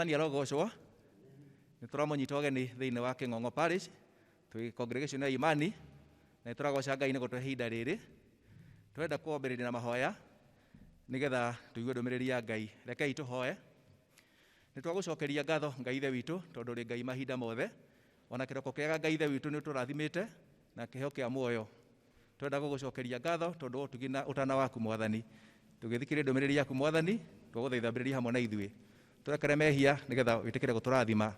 Mwathani arogocwo nĩ tũramũnyita ũgeni thĩinĩ wa Kĩng'ong'o Parish twĩ congregation ya imani na tũragoca Ngai nĩ gũtũhe ihinda rĩrĩ. Twenda kwambĩrĩria na mahoya nĩgetha tũigue ndũmĩrĩri ya Ngai. Rekei tũhoe. Nĩ twagũcokeria ngatho Ngai Ithe witũ tondũ ũrĩ Ngai mahinda mothe, ona kĩroko kĩega Ngai Ithe witũ nĩ ũtũrathimĩte na kĩheo kĩa muoyo. Twenda gũgũcokeria ngatho tondũ ũtugi na ũtana waku Mwathani. Tũgĩthikĩrĩria ndũmĩrĩri yaku Mwathani, twagũthaitha mbĩrĩria hamwe na ithuĩ. Tũrekere mehia nĩgetha wĩtĩkĩre gũtũrathima.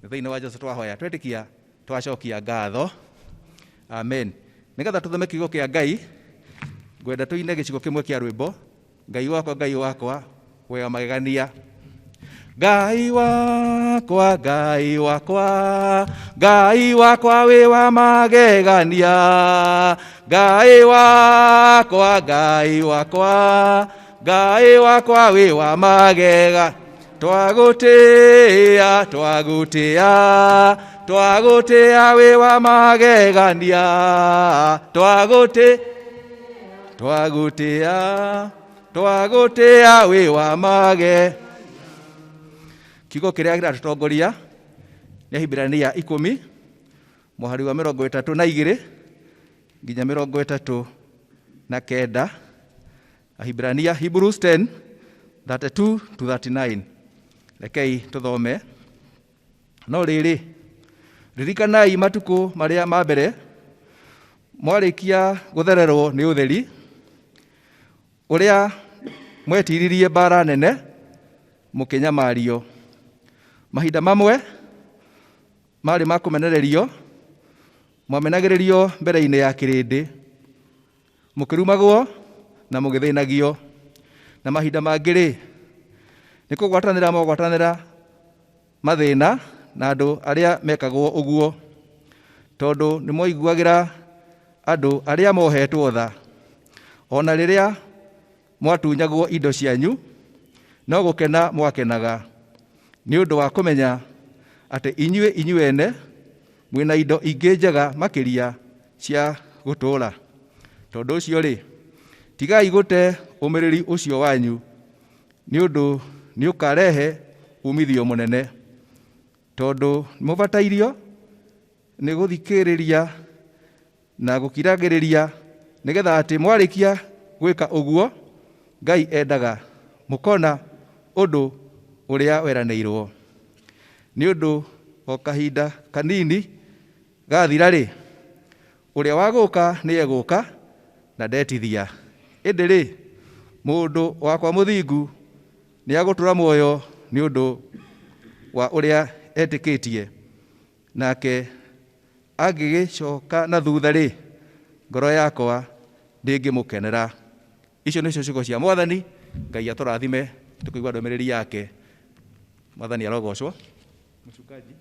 Thĩinĩ wa Jesũ twahoya, twetĩkia twacokia ngatho. Amen. Nĩgetha tũthome kiugo kĩa Ngai, ngwenda tũine gĩcigo kĩmwe kĩa rwĩmbo. Ngai wakwa, wega magegania. Ngai wakwa, Ngai wakwa, Ngai wakwa wĩ wa magegania. Ngai wakwa, Ngai wakwa, Ngai wakwa wĩ wa magega. Twagũtĩĩa, twagũtĩĩa, twagũtĩĩa wĩ wa magegania. Twagũtĩĩa, twagũtĩĩa wĩ wa magegania. Kiugo kĩrĩa kĩratũtongoria nĩ Ahibirania 10 mũhari wa 32 nginya 39. Ahibirania, Hebrews 10:32-39. Rekei tũthome. No rĩrĩ, ririkanai matukũ marĩa ma mbere, mwarĩkia gũthererwo nĩ ũtheri, ũrĩa mwetiririe mbara nene mũkĩnyamario. Mahinda mamwe marĩ ma kũmenererio, mwamenagĩrĩrio mbere-inĩ ya kĩrĩndĩ, mũkĩrumagwo na mũgĩthĩnagio. Na mahinda mangĩ-rĩ, nĩ kũgwatanĩra mogwatanĩra mathĩna na andũ arĩa mekagwo ũguo, tondũ nĩ mwaiguagĩra andũ arĩa mohetwo tha, ona rĩrĩa mwatunyagwo indo cianyu, no gũkena mwakenaga, nĩ ũndũ wa kũmenya atĩ inyuĩ mwĩna indo ingĩ njega makĩria cia gũtũũra. Tondũ ũcio-rĩ, tigai gũte ũmĩrĩri ũcio wanyu, nĩ ũndũ nĩ ũkarehe umithio mũnene. Tondũ mũbatairio nĩ gũthikĩrĩria na gũkiragĩrĩria, nĩgetha atĩ mwarĩkia gwĩka ũguo, Ngai endaga mũkona ũndũ ũrĩa weranĩirwo. Nĩ ũndũ o kahinda kanini gathira-rĩ, ũrĩa wagũka nĩ egũka na ndetithia. Ĩndĩ-rĩ, mũndũ wakwa mũthingu nĩ agũtũra muoyo nĩ ũndũ wa ũrĩa etĩkĩtie. Nake angĩgĩcoka na thutha-rĩ, ngoro yakwa ndĩngĩmũkenera. Icio nĩcio ciugo cia Mwathani. Ngai atũrathime tũkĩigua ndũmĩrĩri yake. Mwathani arogocwo. Mchungaji.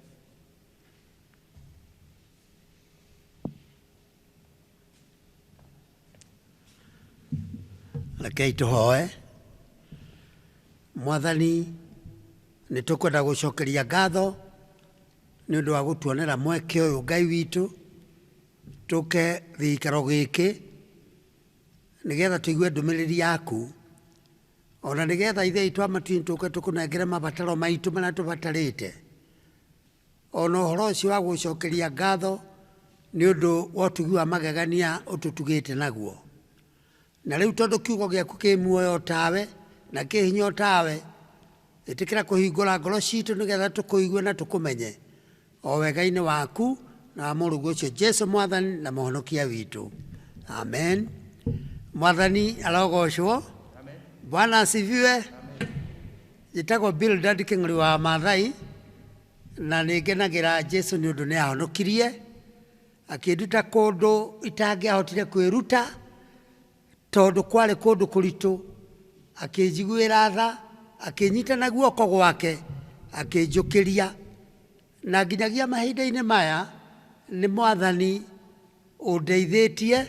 Rekei tũhoe. Mwathani, nĩ tũkwenda gũcokeria ngatho nĩ ũndũ wa gũtuonera mweke ũyũ Ngai witũ tũke gĩikaro gĩkĩ nĩgetha tũigue ndũmĩrĩri yaku, ona nĩgetha ithe itũ amatini tũke tũkũnengere mabataro maitũ marĩa tũbatarĩte. Ona ũhoro ũcio wa gũcokeria ngatho nĩ ũndũ wa ũtugi wa magegania ũtũtugĩte naguo. Na rĩu tondũ kiugo gĩaku kĩ muoyo tawe na kĩ hinya tawe, ĩtĩkĩra kũhingũra ngoro citũ nĩgetha tũkũigue na tũkũmenye o wega-inĩ waku na mũrũgu ũcio Jesũ Mwathani na mũhonokia witũ. Amen. Mwathani arogocwo. Bwana asifiwe. Njĩtagwo Bildad Kĩng'ũri wa Maathai, na nĩngenagĩra Jesũ nĩ ũndũ nĩ ahonokirie, akĩnduta kũndũ itangĩahotire kwĩruta tondũ kwarĩ kũndũ kũritũ, akĩnjiguĩra tha, akĩnyita na guoko gwake, akĩnjũkĩria. Na nginyagia mahinda-inĩ maya nĩ Mwathani ũndeithĩtie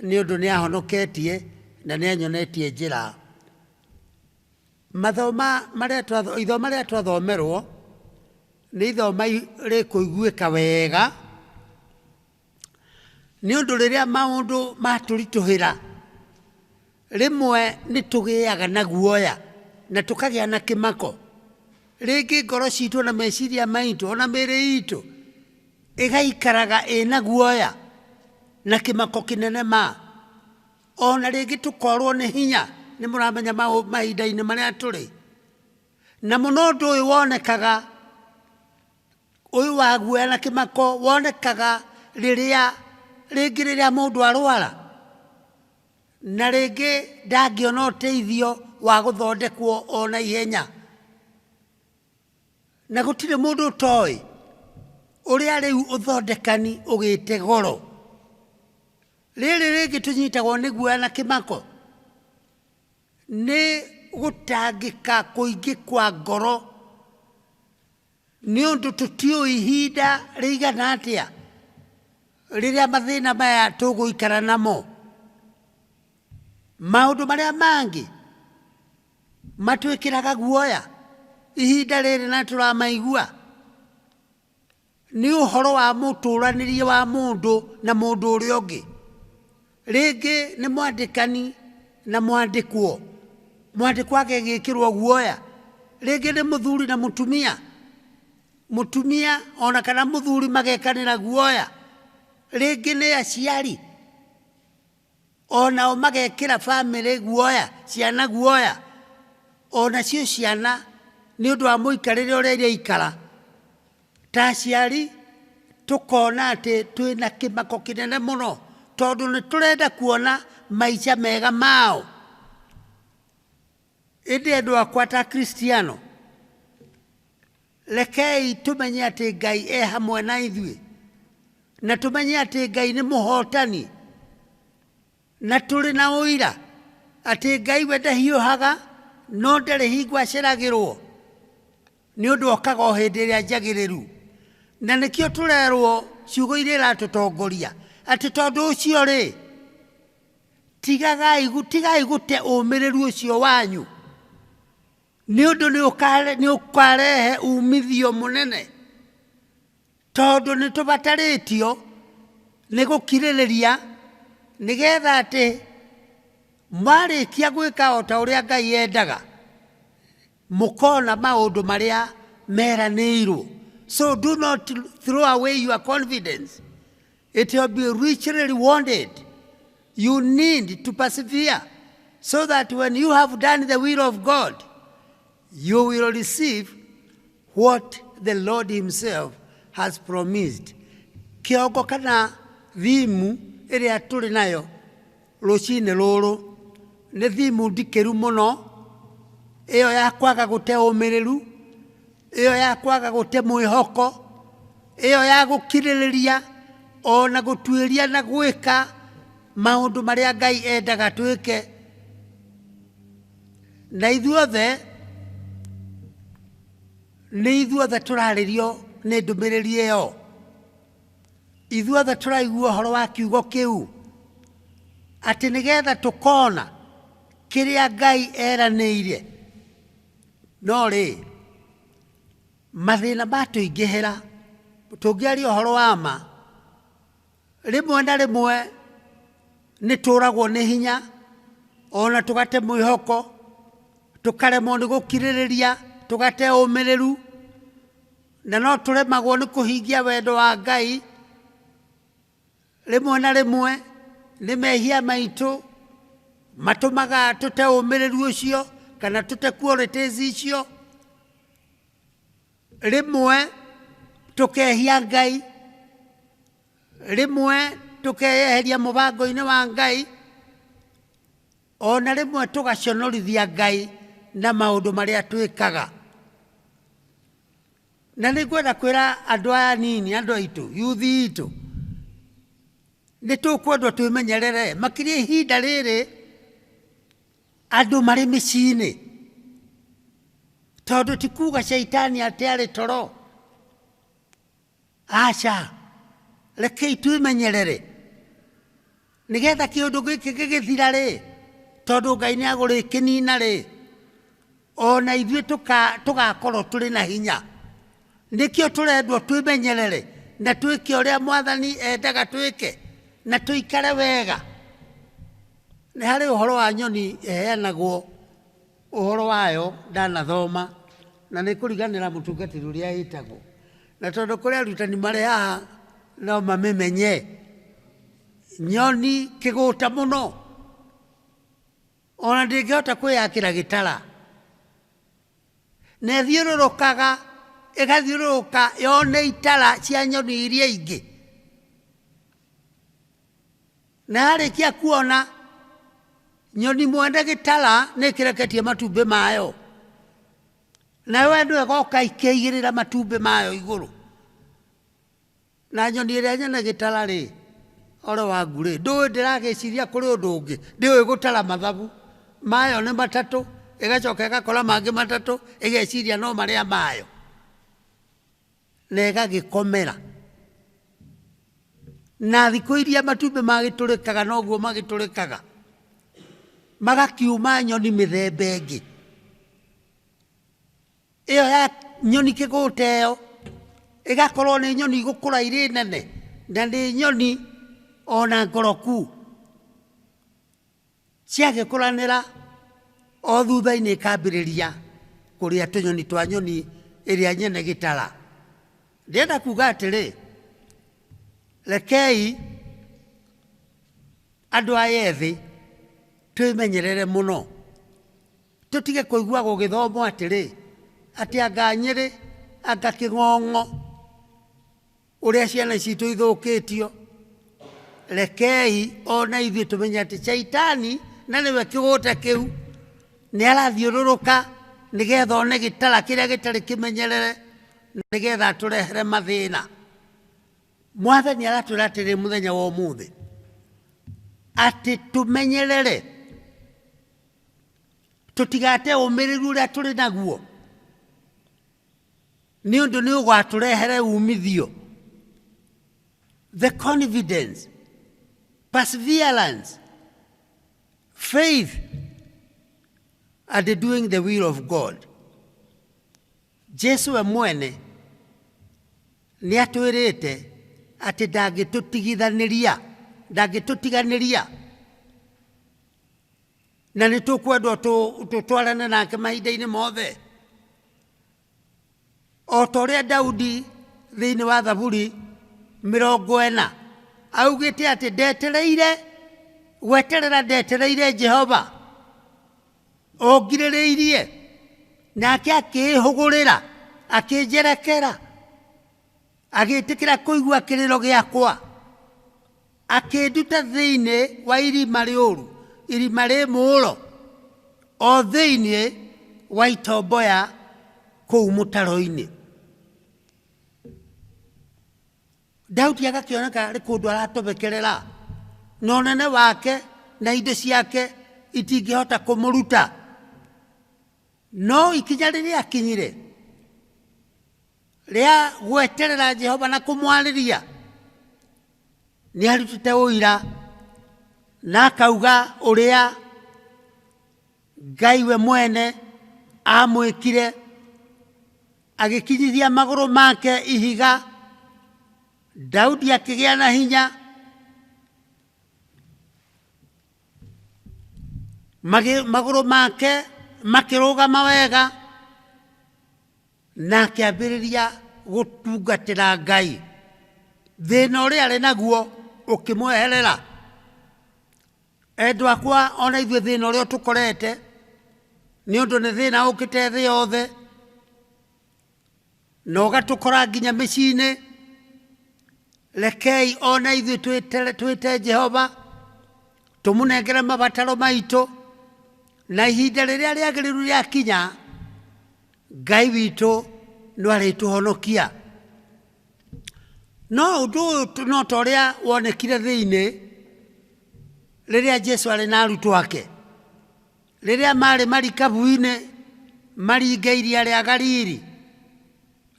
nĩ ũndũ nĩ ahonoketie na nĩ anyonetie njĩra. Ithoma marĩa twathomerwo nĩ ithoma rĩkũiguĩka wega, nĩ ũndũ rĩrĩa maũndũ matũritũhĩra rĩmwe nĩ tũgĩaga na guoya na tũkagĩa na kĩmako rĩngĩ ngoro citũ na meciria maitũ ona mĩĩrĩ itũ ĩgaikaraga ĩna guoya na kĩmako kĩnene ma ona rĩngĩ tũkorwo nĩ hinya nĩ mũramenya mahinda-inĩ marĩa tũrĩ na mũno ũndũ ũyũ wonekaga ũyũ wa guoya na kĩmako wonekaga rĩrĩa mũndũ arwara na rĩngĩ ndangĩona ũteithio wa gũthondekwo ona ihenya na gũtirĩ mũndũ ũtoĩ ũrĩa rĩu ũthondekani ũgĩte goro rĩrĩ rĩngĩ tũnyitagwo nĩ guoya na kĩmako nĩ gũtangĩka kũingĩ kwa ngoro nĩ ũndũ tũtiũĩ ihinda rĩigana atĩa rĩrĩa mathĩna maya tũgũikara namo maũndũ marĩa mangĩ matwĩkĩraga guoya ihinda rĩrĩ na tũramaigua nĩ ũhoro wa mũtũranĩrie wa mũndũ na mũndũ ũrĩa ũngĩ rĩngĩ nĩ mwandĩkani na mwandĩkwo agĩgĩkĩrwo guoya rĩngĩ nĩ mũthuri na mũtumia ona kana mũthuri magekanĩra guoya rĩngĩ nĩ aciari onao magekĩra bamĩrĩ guoya ciana guoya onacio ciana nĩ ũndũ wa mũikarĩre ũrĩa iraikara ta aciari tũkona atĩ twĩna kĩmako kĩnene mũno tondũ nĩ tũrenda kuona maica mega mao ĩndĩ andũ akwa ta Kristiano rekei tũmenye atĩ Ngai e hamwe na ithuĩ na tũmenye atĩ Ngai nĩ mũhotani na tũrĩ na ũira atĩ Ngai we ndahiũhaga no ndarĩ hingo aceragĩrwo nĩ ũndũ okaga o hĩndĩ ĩrĩa njagĩrĩru na nĩkĩo tũrerwo ciugo iria iratũtongoria atĩ tondũ ũcio rĩ tigai gũte ũmĩrĩru ũcio wanyu nĩ ũndũ nĩ ũkarehe umithio mũnene tondũ nĩ tũbatarĩtio nĩ gũkirĩrĩria nĩgetha atĩ marĩkia gwĩka o ta ũrĩa Ngai endaga mũkona maũndũ marĩa meranĩirwo. So do not throw away your confidence. It will be richly rewarded. You need to persevere so that when you have done the will of God, you will receive what the Lord himself has promised. Kĩongo kana thimu ĩrĩa tũrĩ nayo rũcinĩ rũrũ nĩ thimu ndikĩru mũno, ĩyo ya kwaga gũte ũmĩrĩru, ĩyo ya kwaga gũte mwĩhoko, ĩyo ya gũkirĩrĩria ona gũtuĩria na gwĩka maũndũ marĩa Ngai endaga twĩke. Na ithuothe tũrarĩrio nĩ ndũmĩrĩri ĩyo, ithuothe tũraigua ũhoro wa kiugo kĩu atĩ nĩgetha tũkona kĩrĩa Ngai eranĩire. No rĩ, mathĩna matũingĩhĩra tũngĩaria ũhoro wa ma, rĩmwe na rĩmwe nĩ tũragwo nĩ hinya ona tũgate mwĩhoko, tũkaremwo nĩ gũkirĩrĩria, tũgate ũmĩrĩru, na no tũremagwo nĩ kũhingia wendo wa Ngai. Rĩmwe na rĩmwe nĩ mehia maitũ matũmaga tũte ũmĩrĩru ũcio kana tũte qualities icio. Rĩmwe tũkehia Ngai, rĩmwe tũkeyeheria mũbango-inĩ wa Ngai, ona rĩmwe tũgaconorithia Ngai na maũndũ marĩa twĩkaga. Na nĩngwenda kwĩra andũ aya nini, andũ aitũ, yuthi itũ, nĩ tũkwendwo twĩmenyerere makĩria ihinda rĩrĩ andũ marĩ mĩciĩ-inĩ, tondũ ti kuuga Shaitani atĩ arĩ toro. Aca, rekei twĩmenyerere nĩgetha kĩũndũ gĩkĩ gĩgĩthira rĩ, tondũ Ngai nĩ agũrĩkĩnina rĩ, ona ithuĩ tũgakorwo tũrĩ na hinya. Nĩkĩo tũrendwo twĩmenyerere na twĩke ũrĩa Mwathani endaga twĩke na tũikare wega. Nĩ harĩ ũhoro wa nyoni ĩheanagwo ũhoro wayo ndanathoma, na nä kå riganä mutungatiri uria yitagwo na tondu kuri arutani mari haha no mamimenye nyoni kiguta muno ona ndingihota kwiyakira gitara na thiururukaga igathiururuka yone itara cia nyoni iria ingi na arikia kuona nyoni mwende gitara nä kä reketie matumbä mayo nawe ndå egoka ikeigä matumbä mayo igå na nyoni ä rä a nyene gä tara rä ore wangu rä ndå ndä ragä ciria kå rä å ndå å ngä ndä å gå tara mathabu mayo nä matatå ä gacoka ä gakora mangä matatå ä geciria no marä a mayo na ä gagä komera na thikå iria matumbä magä tå rä kaga noguo magä tå rä kaga magakiuma nyoni mithemba ĩngĩ ĩyo ya nyoni kĩgũta ĩyo ĩgakorwo nĩ nyoni igũkũra irĩ nene na nĩ nyoni ona ngoroku ciagĩkũranĩra o thutha-inĩ ĩkambĩrĩria kũrĩa tũnyoni twa nyoni ĩrĩa nyene gĩtara. Ndĩrenda kuga atĩrĩ, rekei andũ aya ethĩ twĩmenyerere mũno tũtige kũigua gũgĩthomwo atĩrĩ atĩ anga Nyĩrĩ anga Kĩng'ong'o ũrĩa ciana citũ ithũkĩtio. Rekei ona ithuĩ tũmenye atĩ Shaitani na nĩwe kĩgũta kĩu nĩ arathiũrũrũka nĩgetha one gĩtara kĩrĩa gĩtarĩ kĩmenyerere nĩgetha atũrehere mathĩna. Mwathani aratwĩra atĩrĩ mũthenya wa ũmũthĩ atĩ tũmenyerere tũtigate ũmĩrĩru ũrĩa tũrĩ naguo nĩ ũndũ nĩ ũgatũrehere umithio. The confidence, perseverance, faith at doing the will of God. Jesu we mwene nĩ atwĩrĩte atĩ ndangĩtũtiganĩria na nĩ tũkwendwo tũtwarane nake mahinda-inĩ mothe. O ta ũrĩa Daudi thĩinĩ wa Thaburi 40 augĩte atĩ ndetereire Jehova ongirĩrĩirie nake akĩhũgũrĩra akĩnjerekera agĩtĩkĩra kũigua kĩrĩro gĩakwa akĩnduta thĩinĩ wa irima rĩũru irima rĩ mũũro o thĩinĩ wa itomboya kũu mũtaro-inĩ. Daudi agakĩoneka arĩ kũndũ aratobekerera na ũnene wake na indo ciake itingĩhota kũmũruta, no ikinya rĩrĩa akinyire rĩa gweterera Jehova na kũmwarĩria nĩ arutĩte ũira na akauga ũrĩa Ngai we mwene amwĩkire agĩkinyithia magũrũ make ihiga. Daudi akĩgĩa na hinya magũrũ make makĩrũgama wega na akĩambĩrĩria gũtungatĩra Ngai. Thĩna ũrĩa arĩ naguo ũkĩmweherera. Endwa akwa, ona ithuĩ thĩna ũrĩa tũkorete nĩ ũndũ nĩ thĩna ũkĩte thĩ yothe na ũgatũkora nginya mĩciĩ-inĩ. Rekei ona ithuĩ twĩte Jehova tũmũnengere mabataro maitũ na ihinda rĩrĩa rĩagĩrĩru rĩakinya Ngai witũ nĩ arĩtũhonokia. No ũndũ ũyũ no ta ũrĩa wonekire thĩinĩ rĩrĩa Jesu arĩ na arutwo ake rĩrĩa marĩ marikabu-inĩ maringe iria rĩa Galili.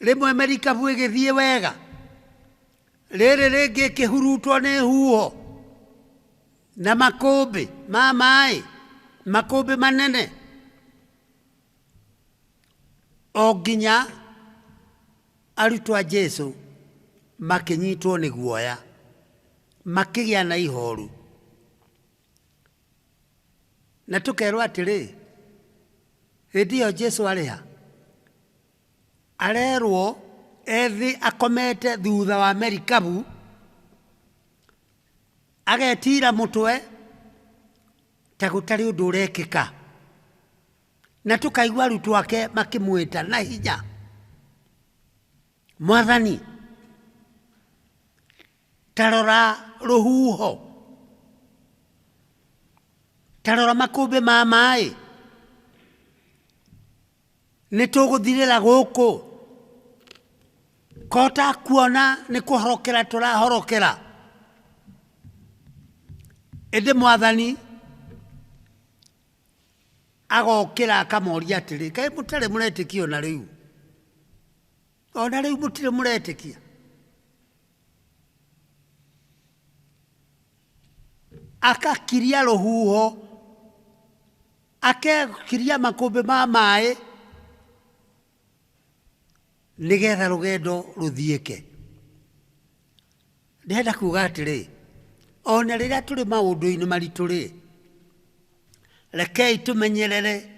Rĩmwe marikabu ĩgĩthiĩ wega, rĩrĩ rĩngĩ ĩkĩhurutwo nĩ huho na makũmbĩ ma maĩ, makũmbĩ manene, o nginya arutwo a Jesu makĩnyitwo nĩ guoya makĩgĩa na ihoru. Na tũkerwo atĩrĩ, hĩndĩ ĩyo Jesu arĩ ha? arerwo ethi akomete thutha wa merikabu agetira mutwe ta gutari undu urekika na tukaigua arutwo ake makimwita na hinya, Mwathani, tarora ruhuho, tarora makumbi ma mai, nituguthirira guku, kota kuona ni kuhorokera turahorokera. Indi Mwathani agokira akamoria atiri, kai mutare muretikia ona riu, ona riu mutire muretikia. Akakiria ruhuho, akiria makumbi ma mai, nigetha rugendo ruthieke. Ndenda kuga atiri, ona riria turi maundu-ini maritu ri, rekei tumenyerere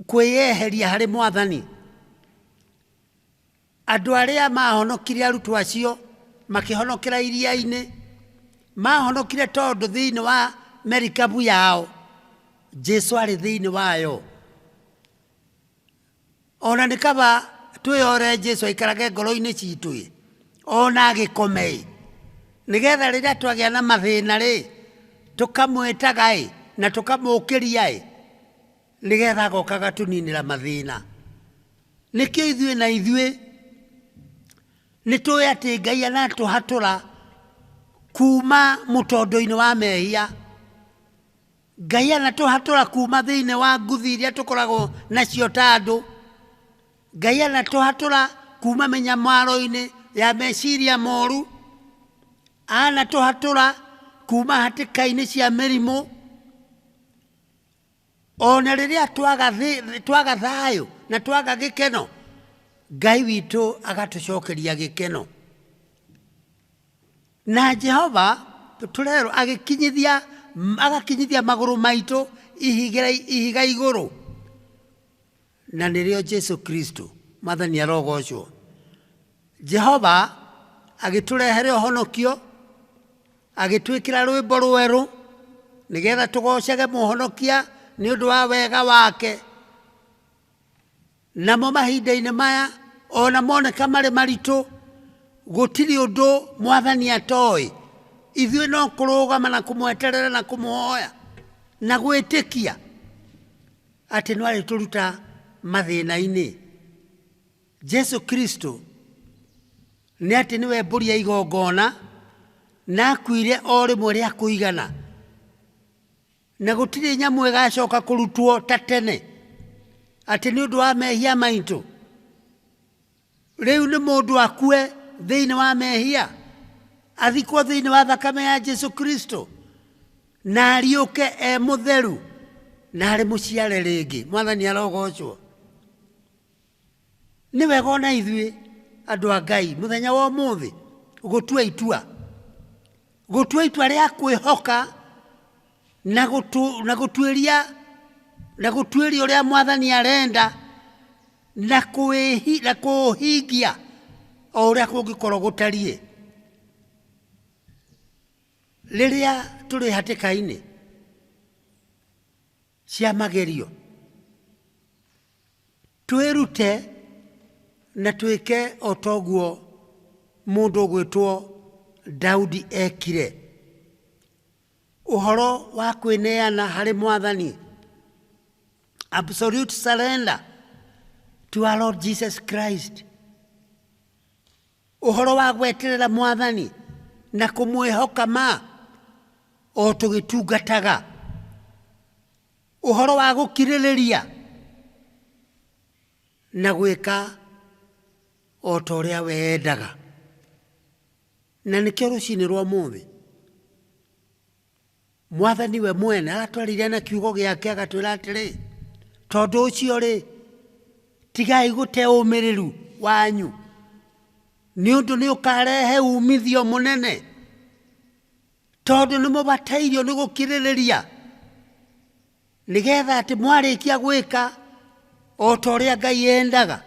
kwiyeheria hari Mwathani. Andu aria mahonokire arutwo acio makihonokera iria-ini, mahonokire tondu thiini wa merikabu yao Jesu ari thiini wayo. Ona nikaba twiyore Jesu aikarage ngoro-ini citu, ona agikomei, nigetha riria twagia na mathina ri tukamwitaga na tukamukiria nigetha agokaga tuninira mathina. Nikio ithui na ithui nituwi ati Ngai anatuhatura kuma mutondo-ini wa mehia. Ngai anatuhatura kuma thiini wa nguthi iria tukoragwo nacio ta andu. Ngai anatuhatura kuma menyamaro-ini ya meciria moru. Anatuhatura kuma hatika-ini cia mirimu. Ona riria twaga thayo na twaga gikeno, Ngai witu agatucokeria gikeno. Na Jehova turero agakinyithia maguru maitu ihiga iguru, na nirio Jesu Kristo. Mwathani arogocwo. Jehova agiturehere uhonokio, agitwikira rwimbo rweru nigetha tugocage muhonokia ni undu wa wega wake. Namo mahinda-ini maya ona moneka mari maritu, gutiri undu Mwathani atoi. Ithui no kurugama na kumweterera na kumuhoya na gwitikia ati no ari turuta mathina-ini. Jesu Kristo ni ati niwe mburi ya igongona na akuire o rimwe ria kuigana, na gutiri nyamu igacoka kurutwo ta tene ati ni undu wa mehia maitu. Riu ni mundu akue thiini wa mehia, athikwo thiini wa thakame ya Jesu Kristo, na ariuke mutheru na ari muciare ringi. Mwathani arogocwo. Ni wega ona ithui andu a Ngai muthenya wa umuthi gutua itua ria kwihoka na gutuiria uria Mwathani arenda na kuhingia o uria kungikorwo gutarie. Riria turi hatika-ini cia magerio, twirute na twike o toguo mundu gwitwo Daudi ekire. Uhoro wa kwineana hari Mwathani, absolute surrender to our Lord Jesus Christ. Uhoro wa gweterera Mwathani na kumwihoka ma o tugitungataga. Uhoro wa gukiririria na gwika o ta uria we endaga. Na nikio rucini rwa muthi Mwathani we mwene aratwarire na kiugo giake agatwira atiri, tondu ucio ri tigai gute umiriru wanyu, ni undu ni ukarehe umithio munene, tondu ni mubatairio ni gukiririria nigetha ati mwarikia gwika o ta ũrĩa Ngai endaga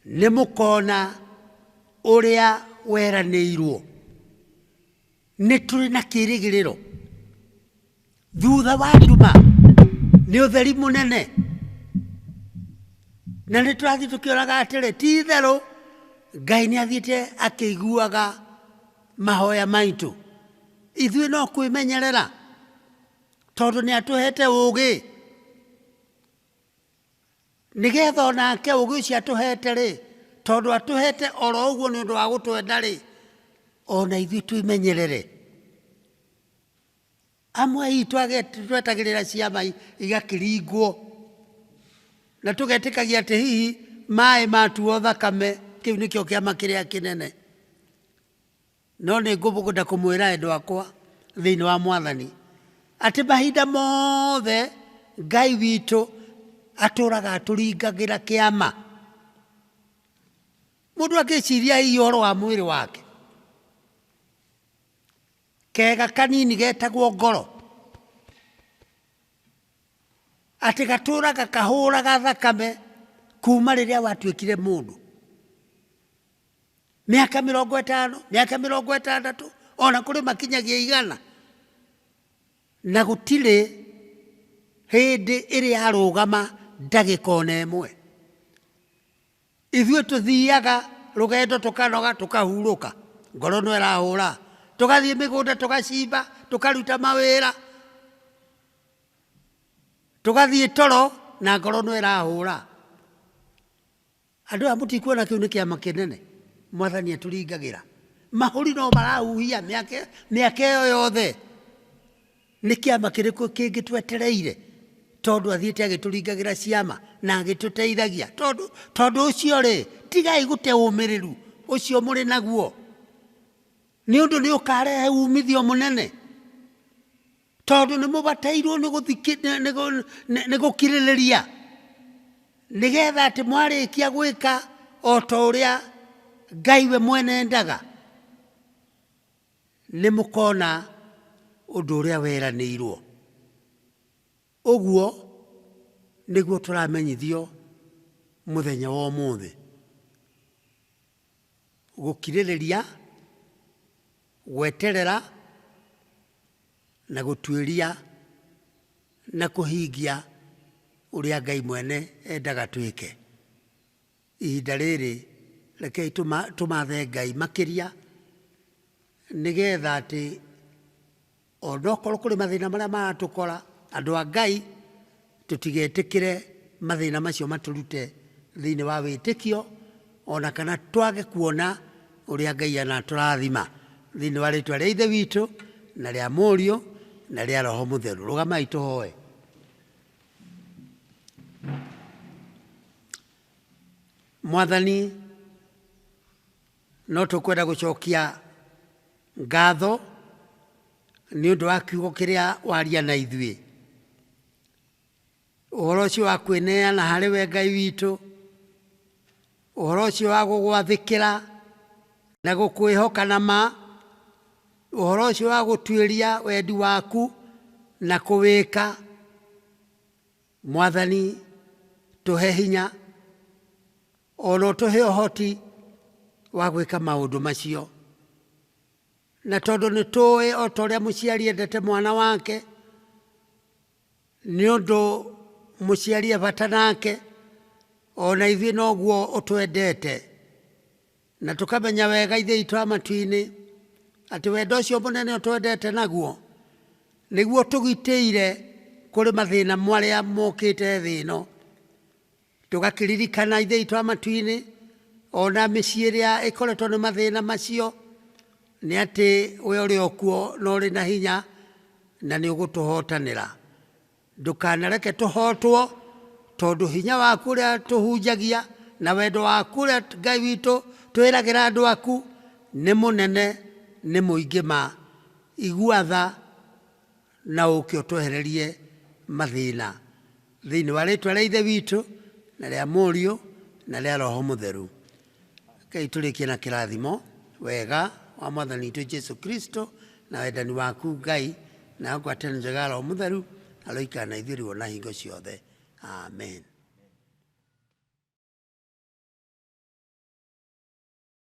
nĩ mũkona ũrĩa weranĩirwo. Nĩ tũrĩ na kĩĩrĩgĩrĩro. Thutha wa nduma nĩ ũtheri mũnene. Na nĩ tũrathiĩ tũkĩonaga atĩrĩ, ti itherũ Ngai nĩ athiĩte akĩiguaga mahoya maitũ. Ithuĩ no kwĩmenyerera tondũ nĩ atũhete ũũgĩ. Nĩgetha onake ũũgĩ ũcio atũhete rĩ, tondũ atũhete oro ũguo nĩ ũndũ wa gũtwenda rĩ, ona ithuĩ twĩmenyerere. Amwe itũ twetagĩrĩra ciama igakĩringwo na tũgetĩkagia atĩ hihi maĩ matuo thakame, kĩu nĩkĩo kĩama kĩrĩa kĩnene. No nĩ ngũbũkũnda kũmwĩra endwa akwa thĩinĩ wa Mwathani atĩ mahinda mothe Ngai witũ atũraga atũringagĩra kĩama. Mũndũ agĩciria hihi ũhoro wa mwĩrĩ wake, kega kanini getagwo ngoro, atĩ gatũraga kahũraga thakame kuma rĩrĩa watuĩkire mũndũ. Mĩaka 50, mĩaka 60, ona kũrĩ makinyagia 100, na gũtirĩ hĩndĩ ĩrĩa arũgama ndagĩka ona ĩmwe. Ithuĩ tũthiaga rũgendo tũkanoga tũkahurũka, ngoro no ĩrahũra. Tũgathiĩ mĩgũnda tũgacimba, tũkaruta mawĩra, tũgathiĩ toro na ngoro no ĩrahũra. Andũ aya mũtikuona kĩu nĩ kĩama kĩnene Mwathani atũringagĩra. Mahũri no marahuhia mĩaka ĩyo yothe. Nĩ kĩama kĩrĩkũ kĩngĩtwetereire tondũ athiĩte agĩtũringagĩra ciama na agĩtũteithagia. Tondũ ũcio rĩ, tigai gũte ũmĩrĩru ũcio mũrĩ naguo, nĩ ũndũ nĩ ũkarehe umithio mũnene. Tondũ nĩ mũbatairwo nĩ gũkirĩrĩria, nĩgetha atĩ mwarĩkia gwĩka o ta ũrĩa Ngai we mwene endaga, nĩ mũkona ũndũ ũrĩa weranĩirwo. Ũguo nĩguo tũramenyithio mũthenya wa ũmũthĩ. Gũkirĩrĩria, gweterera na gũtuĩria na kũhingia ũrĩa Ngai mwene endaga twĩke. Ihinda rĩrĩ rekei tũmathe Ngai makĩria, nĩgetha atĩ onokorwo kũrĩ mathĩna marĩa maratũkora andũ a Ngai, tũtigetĩkĩre mathĩna macio matũrute thĩinĩ wa wĩtĩkio, ona kana twage kuona ũrĩa Ngai anatũrathima thĩinĩ wa rĩtwa rĩa Ithe witũ na rĩa Mũriũ na rĩa Roho Mũtheru. Rũgamai tũhoe. Mwathani, no tũkwenda gũcokia ngatho nĩ ũndũ wa kiugo kĩrĩa waria na ithuĩ. Ũhoro ũcio wa kwĩneana harĩ we Ngai witũ, ũhoro ũcio wa gũgwathĩkĩra na gũkwĩhoka na ma, ũhoro ũcio wa gũtuĩria wendi waku na kũwĩka. Mwathani, tũhe hinya, ono tũhe ũhoti wa gwĩka maũndũ macio. Na tondũ nĩ tũĩ o ta ũrĩa mũciari endete mwana wake, nĩ ũndũ mũciari ebata nake, ona ithuĩ noguo ũtwendete. Na tũkamenya wega Ithe witũ wa matu-inĩ atĩ wendo ũcio mũnene ũtwendete naguo nĩguo tũgitĩire kũrĩ mathĩna marĩa mokĩte thĩ ĩno. Tũgakĩririkana Ithe witũ wa matu-inĩ ona mĩciĩ ĩrĩa ĩkoretwo nĩ mathĩna macio, nĩ atĩ we ũrĩ o kuo na ũrĩ na hinya na nĩ ũgũtũhotanĩra. Ndũkanareke tũhotwo, tondũ hinya waku ũrĩa tũhunjagia na wendo waku ũrĩa Ngai witũ twĩragĩra andũ aku nĩ mũnene, nĩ mũingĩ ma. Igua tha na ũke ũtwehererie mathĩna thĩinĩ wa rĩtwa rĩa Ithe witũ na rĩa Mũriũ na rĩa Roho Mũtheru. Ngai tũrĩkie na kĩrathimo wega wa Mwathani witũ Jesu Kristo na wendani waku Ngai na ngwatanĩro njega ya Roho Mũtheru aroikara na ithuĩ rĩu na hingo ciothe. Amen.